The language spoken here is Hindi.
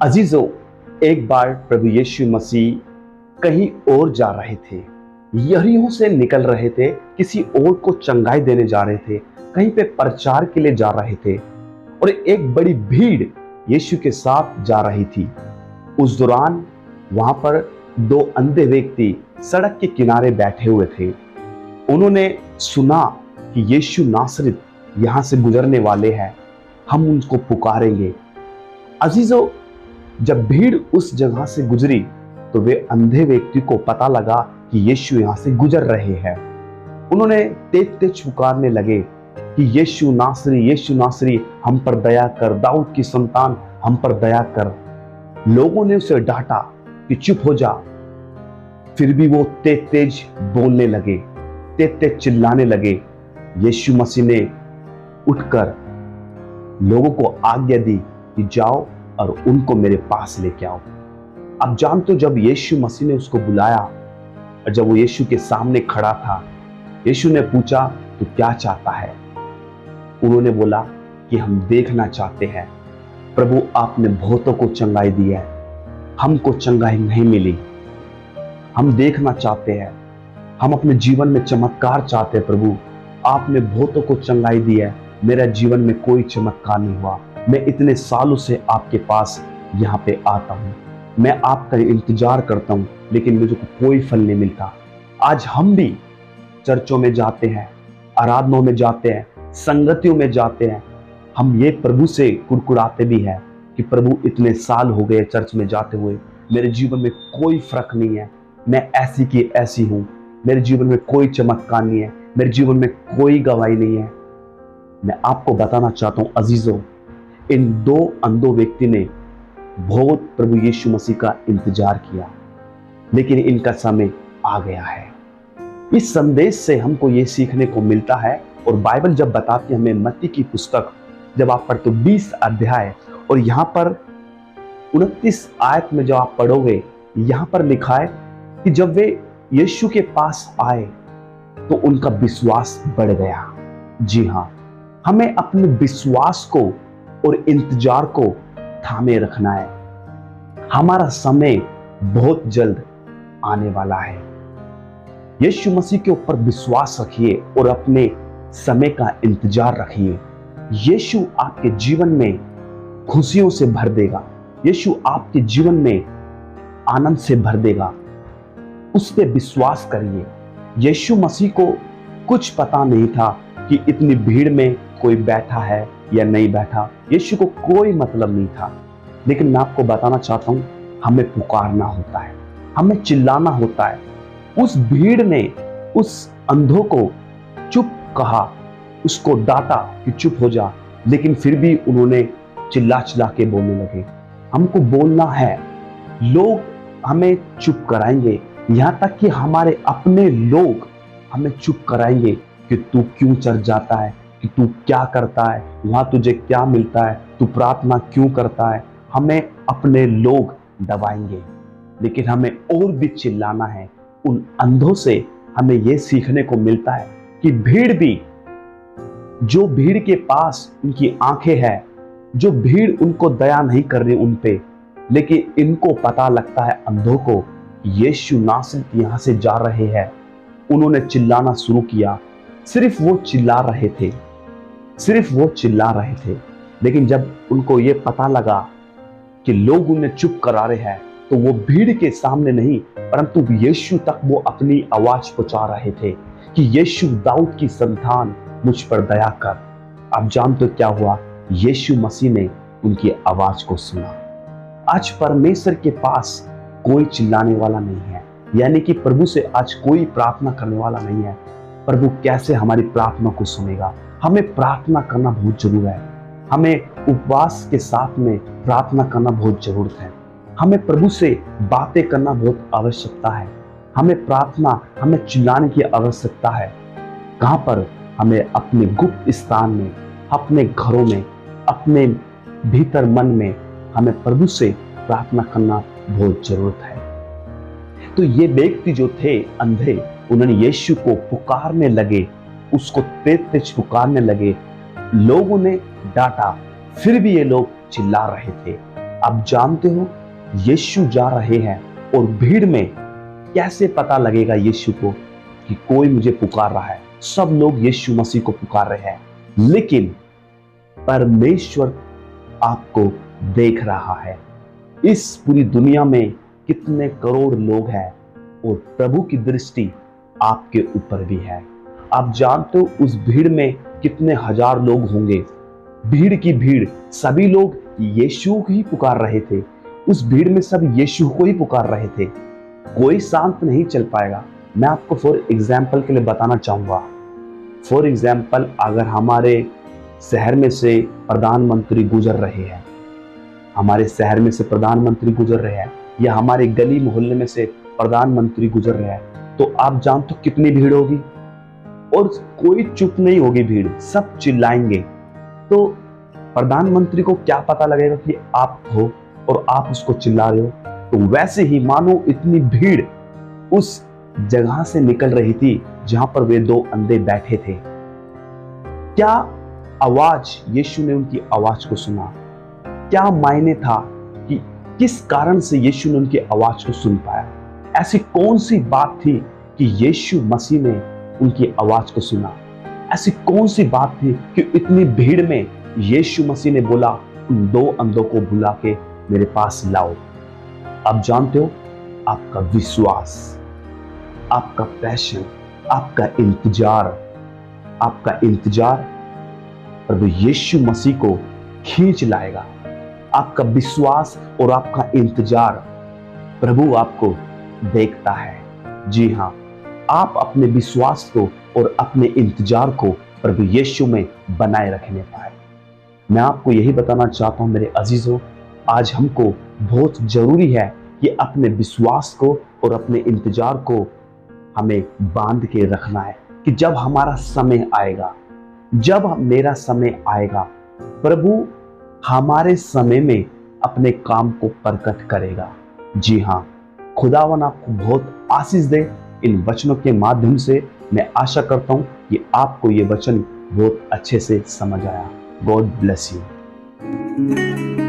अजीजों, एक बार प्रभु यीशु मसीह कहीं और जा रहे थे। यरीहो से निकल रहे थे, किसी और को चंगाई देने जा रहे थे, कहीं पे प्रचार के लिए जा रहे थे और एक बड़ी भीड़ यीशु के साथ जा रही थी। उस दौरान वहां पर दो अंधे व्यक्ति सड़क के किनारे बैठे हुए थे। उन्होंने सुना कि यीशु नासरत यहां से गुजरने वाले हैं, हम उनको पुकारेंगे। अजीजों, जब भीड़ उस जगह से गुजरी तो वे अंधे व्यक्ति को पता लगा कि यीशु यहां से गुजर रहे हैं। उन्होंने तेज तेज पुकारने लगे कि यीशु नासरी, हम पर दया कर, दाऊद की संतान हम पर दया कर। लोगों ने उसे डांटा कि चुप हो जा, फिर भी वो तेज तेज बोलने लगे, तेज तेज चिल्लाने लगे। यीशु मसीह ने उठकर लोगों को आज्ञा दी कि जाओ और उनको मेरे पास लेके आओ। अब जानते हो, जब यीशु मसीह ने उसको बुलाया और जब वो यीशु के सामने खड़ा था, यीशु ने पूछा तू क्या चाहता है? उन्होंने बोला कि हम देखना चाहते हैं। प्रभु, आपने बहुतों को चंगाई दी है, हमको चंगाई नहीं मिली। हम देखना चाहते हैं, हम अपने जीवन में चमत्कार चाहते हैं। प्रभु, आपने बहुतों को चंगाई दी है, मेरा जीवन में कोई चमत्कार नहीं हुआ। मैं इतने सालों से आपके पास यहाँ पे आता हूँ, मैं आपका इंतजार करता हूँ, लेकिन मुझे कोई फल नहीं मिलता। आज हम भी चर्चों में जाते हैं, आराधनाओं में जाते हैं, संगतियों में जाते हैं, हम ये प्रभु से कुड़कुड़ाते भी हैं कि प्रभु इतने साल हो गए चर्च में जाते हुए, मेरे जीवन में कोई फर्क नहीं है, मैं ऐसी की ऐसी हूँ, मेरे जीवन में कोई चमत्कार नहीं है, मेरे जीवन में कोई गवाही नहीं है। मैं आपको बताना चाहता हूँ अजीजों, इन दो अंधों व्यक्ति ने बहुत प्रभु यीशु मसीह का इंतजार किया, लेकिन इनका समय आ गया है। इस संदेश से हमको ये सीखने को मिलता है, और बाइबल जब बताती है हमें, मत्ती की पुस्तक जब आप पढ़ते हो 20 अध्याय और यहाँ पर 29 आयत में जब आप पढ़ोगे, यहाँ पर लिखा है कि जब वे यीशु के पास आए तो उनका विश्वास बढ़ गया। जी हाँ, हमें अपने विश्वास को और इंतजार को थामे रखना है। हमारा समय बहुत जल्द आने वाला है। यीशु मसीह के ऊपर विश्वास रखिए और अपने समय का इंतजार रखिए। यीशु आपके जीवन में खुशियों से भर देगा, यीशु आपके जीवन में आनंद से भर देगा। उस पर विश्वास करिए। यीशु मसीह को कुछ पता नहीं था कि इतनी भीड़ में कोई बैठा है या नहीं बैठा, यीशु को कोई मतलब नहीं था। लेकिन मैं आपको बताना चाहता हूं, हमें पुकारना होता है, हमें चिल्लाना होता है। उस भीड़ ने उस अंधों को चुप कहा, उसको डांटा कि चुप हो जा, लेकिन फिर भी उन्होंने चिल्ला चिल्ला के बोलने लगे। हमको बोलना है, लोग हमें चुप कराएंगे, यहाँ तक कि हमारे अपने लोग हमें चुप कराएंगे कि तू क्यों चर्च जाता है, कि तू क्या करता है, वहां तुझे क्या मिलता है, तू प्रार्थना क्यों करता है। हमें अपने लोग दबाएंगे, लेकिन हमें और भी चिल्लाना है। उन अंधों से हमें यह सीखने को मिलता है कि भीड़ भी, जो भीड़ के पास उनकी आंखें हैं, जो भीड़ उनको दया नहीं कर रही उन पे, लेकिन इनको पता लगता है अंधों को यीशु नासरत यहां से जा रहे हैं। उन्होंने चिल्लाना शुरू किया। सिर्फ वो चिल्ला रहे थे, सिर्फ वो चिल्ला रहे थे। लेकिन जब उनको ये पता लगा कि लोग उन्हें चुप करा रहे हैं, तो वो भीड़ के सामने नहीं, परंतु यीशु तक वो अपनी आवाज पहुंचा रहे थे कि यीशु, दाऊद की संतान, मुझ पर दया कर। आप जानते हो क्या हुआ? यीशु मसीह ने उनकी आवाज को सुना। आज परमेश्वर के पास कोई चिल्लाने वाला नहीं है, यानी कि प्रभु से आज कोई प्रार्थना करने वाला नहीं है। प्रभु कैसे हमारी प्रार्थना को सुनेगा? हमें प्रार्थना करना बहुत जरूरी है। हमें उपवास के साथ में प्रार्थना करना बहुत जरूरत है। हमें प्रभु से बातें करना बहुत आवश्यकता है। हमें प्रार्थना, हमें चिल्लाने की आवश्यकता है। कहाँ पर? हमें अपने गुप्त स्थान में, अपने घरों में, अपने भीतर मन में हमें प्रभु से प्रार्थना करना बहुत जरूरत है। तो ये व्यक्ति जो थे अंधे, उन्होंने यीशु को पुकारने लगे, उसको तेज तेज पुकारने लगे। लोगों ने डांटा, फिर भी ये लोग चिल्ला रहे थे। आप जानते हो यीशु जा रहे हैं और भीड़ में कैसे पता लगेगा यीशु को कि कोई मुझे पुकार रहा है? सब लोग यीशु मसीह को पुकार रहे हैं, लेकिन परमेश्वर आपको देख रहा है। इस पूरी दुनिया में कितने करोड़ लोग हैं और प्रभु की दृष्टि आपके ऊपर भी है। आप जानते हो उस भीड़ में कितने हजार लोग होंगे। भीड़ की भीड़, सभी लोग यीशु को ही पुकार रहे थे। उस भीड़ में सब यीशु को ही पुकार रहे थे। कोई शांत नहीं चल पाएगा। मैं आपको फॉर एग्जाम्पल के लिए बताना चाहूंगा। फॉर एग्जाम्पल, अगर हमारे शहर में से प्रधानमंत्री गुजर रहे हैं, हमारे शहर में से प्रधानमंत्री गुजर रहे हैं, या हमारे गली मोहल्ले में से प्रधानमंत्री गुजर रहे हैं, तो आप जानते हो कितनी भीड़ होगी। और कोई चुप नहीं होगी, भीड़ सब चिल्लाएंगे। तो प्रधानमंत्री को क्या पता लगेगा कि आप हो और आप उसको चिल्ला रहे हो? तो वैसे ही मानो इतनी भीड़ उस जगह से निकल रही थी जहां पर वे दो अंधे बैठे थे। क्या आवाज, यीशु ने उनकी आवाज को सुना। क्या मायने था कि किस कारण से यीशु ने उनकी आवाज को सुन पाया? ऐसी कौन सी बात थी कि यीशु मसीह ने उनकी आवाज को सुना? ऐसी कौन सी बात थी कि इतनी भीड़ में यीशु मसीह ने बोला उन दो अंधों को बुला के मेरे पास लाओ? आप जानते हो, आपका विश्वास, आपका पैशन, आपका इंतजार प्रभु यीशु मसीह को खींच लाएगा। आपका विश्वास और आपका इंतजार प्रभु आपको देखता है। जी हाँ, आप अपने विश्वास को और अपने इंतजार को प्रभु यीशु में बनाए रखने पाए। मैं आपको यही बताना चाहता हूं मेरे अजीजों, आज हमको बहुत जरूरी है कि अपने विश्वास को और अपने इंतजार को हमें बांध के रखना है कि जब हमारा समय आएगा, जब मेरा समय आएगा, प्रभु हमारे समय में अपने काम को प्रकट करेगा। जी हाँ, खुदावन आपको बहुत आशीष दे। इन वचनों के माध्यम से मैं आशा करता हूं कि आपको ये वचन बहुत अच्छे से समझ आया। God bless you.